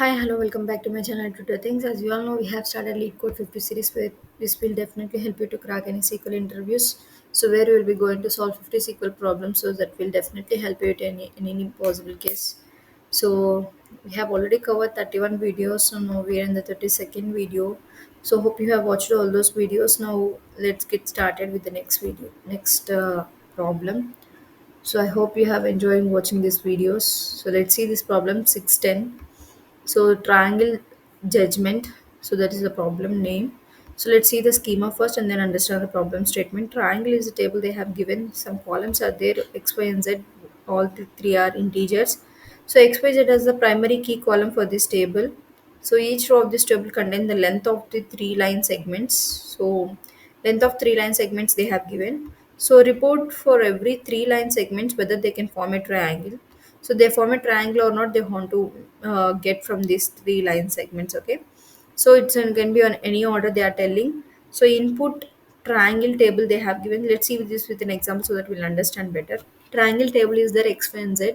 Hi, hello, welcome back to my channel Tutor Things. As you all know, we have started Lead Code 50 series where this will definitely help you to crack any SQL interviews. So where you will be going to solve 50 SQL problems, so that will definitely help you in any possible case. So we have already covered 31 videos, so now we are in the 32nd video. So hope you have watched all those videos. Now let's get started with the next problem. So I hope you have enjoyed watching these videos. So let's see this problem 610. So triangle judgment. So that is the problem name. So let's see the schema first and then understand the problem statement. Triangle is a table they have given. Some columns are there, X, Y, and Z. All the three are integers. So X, Y, Z is the primary key column for this table. So each row of this table contains the length of the three line segments. So length of three line segments they have given. So report for every three line segments whether they can form a triangle. So they form a triangle or not, they want to get from these three line segments. Okay, so can be on any order they are telling. So input triangle table they have given. Let's see this with an example so that we'll understand better. Triangle table is there X, Y, and Z.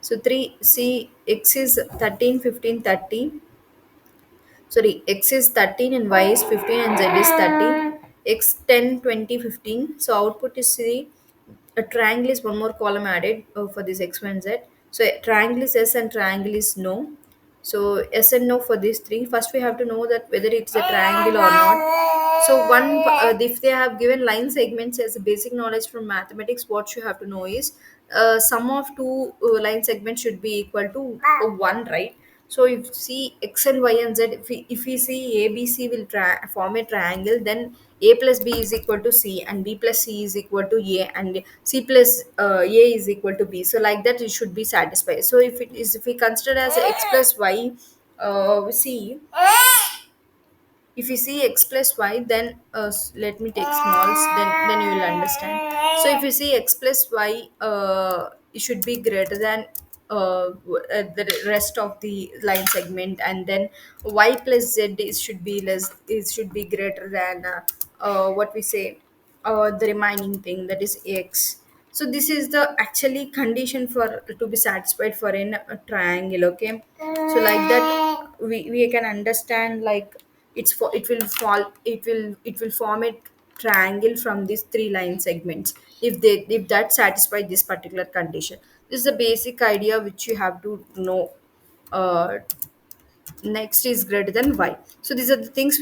So 3 see X is 13, 15, 30. Sorry, X is 13 and Y is 15 and Z is 30. X 10, 20, 15. So output is the a triangle is one more column added for this X, Y, and Z. So triangle is yes and triangle is no. So yes and no for these three. First we have to know that whether it's a triangle or not. So if they have given line segments as a basic knowledge from mathematics, what you have to know is sum of two line segments should be equal to one, right? So if see X and Y and Z, if we see ABC will form a triangle, then A plus B is equal to C and B plus C is equal to A and C plus A is equal to B. So like that it should be satisfied. So if we consider as X plus Y, C, if you see X plus Y, then let me take smalls, then you will understand. So if you see X plus Y, it should be greater than the rest of the line segment, and then Y plus Z should be less, it should be greater than what we say, the remaining thing, that is X. So this is the actually condition for to be satisfied for in a triangle. Okay, so like that we can understand, like it will form a triangle from these three line segments if that satisfy this particular condition. This is the basic idea which you have to know. Next is greater than Y. So these are the things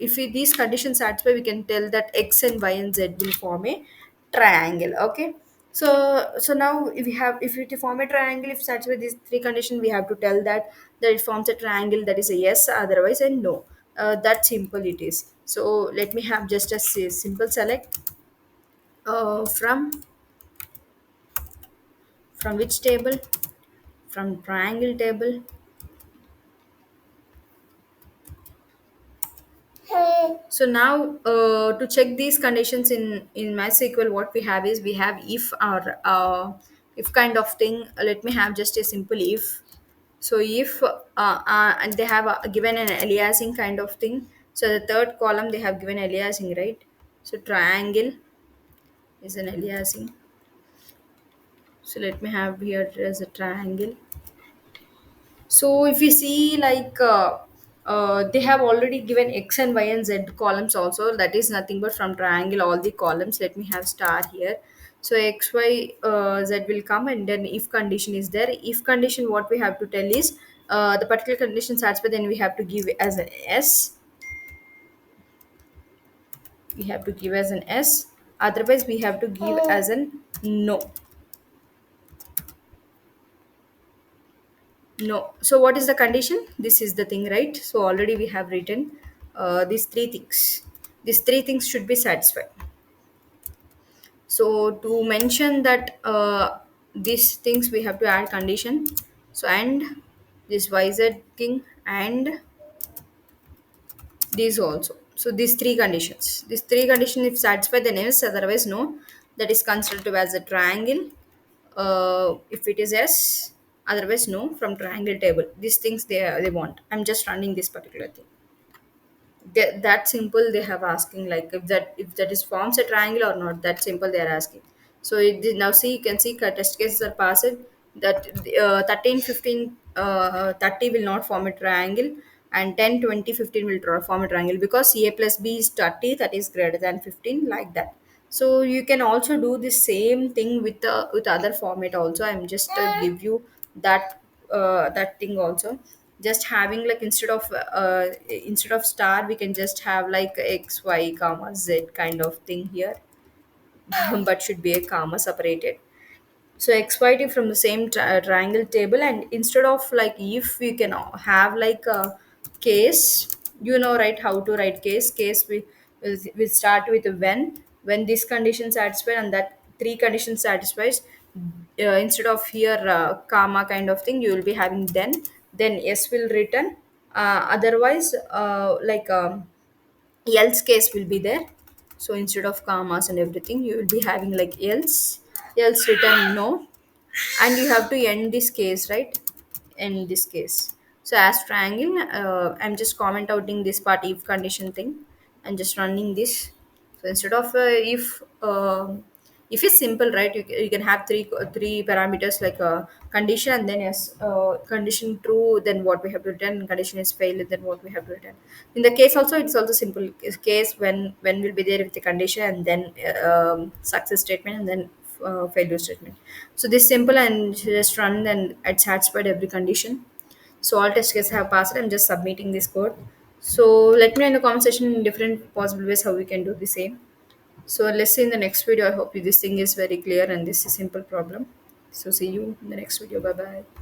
if these conditions satisfy, we can tell that X and Y and Z will form a triangle. Okay, so now if we form a triangle, if satisfy these three conditions, we have to tell that it forms a triangle, that is a yes, otherwise a no. That simple it is. So let me have just a simple select from which table, from triangle table. So now to check these conditions in MySQL, what we have is we have if or if kind of thing. Let me have just a simple if. So if and they have given an aliasing kind of thing. So the third column they have given aliasing, right? So triangle is an aliasing. So let me have here as a triangle. So if you see, like they have already given X and Y and Z columns also. That is nothing but from triangle all the columns. Let me have star here. So X, Y, Z will come, and then if condition is there. If condition, what we have to tell is the particular condition satisfied, then we have to give as an S. We have to give as an S. Otherwise, we have to give as an no. No. So what is the condition? This is the thing, right? So already we have written these three things. These three things should be satisfied. So to mention that these things we have to add condition. So and this YZ thing and these also. So these three conditions. These three conditions if satisfied, then yes, otherwise no. That is considered to as a triangle. If it is yes, otherwise no from triangle table. These things they want. I'm just running this particular thing. That simple they have asking, like if that is forms a triangle or not. That simple they are asking. So now see, you can see test cases are passed. that 13 15 30 will not form a triangle, and 10 20 15 will form a triangle, because a plus b is 30, that is greater than 15, like that. So you can also do the same thing with other format also. I'm just give you that thing also. Just having like, instead of star, we can just have like x y comma z kind of thing here. But should be a comma separated. So exploit it from the same triangle table, and instead of like if, we can have like a case. Right, how to write case. We start with when this condition satisfied and that three conditions satisfies. Instead of here comma kind of thing, you will be having then s will return. Otherwise, else case will be there. So instead of commas and everything, you will be having like else return no. And you have to end this case, right? End this case. So as triangle, I'm just comment outing this part if condition thing, and just running this. So instead of if it's simple, right, you can have three parameters, like condition, and then yes, condition true, then what we have to return, and condition is failed, then what we have to return. In the case also, it's also simple. It's case when will be there with the condition, and then success statement, and then failure statement. So this simple, and just run, and it satisfied every condition. So all test cases have passed. I'm just submitting this code. So let me know in the comment section in different possible ways how we can do the same. So let's see in the next video. I hope this thing is very clear and this is simple problem. So see you in the next video. Bye bye.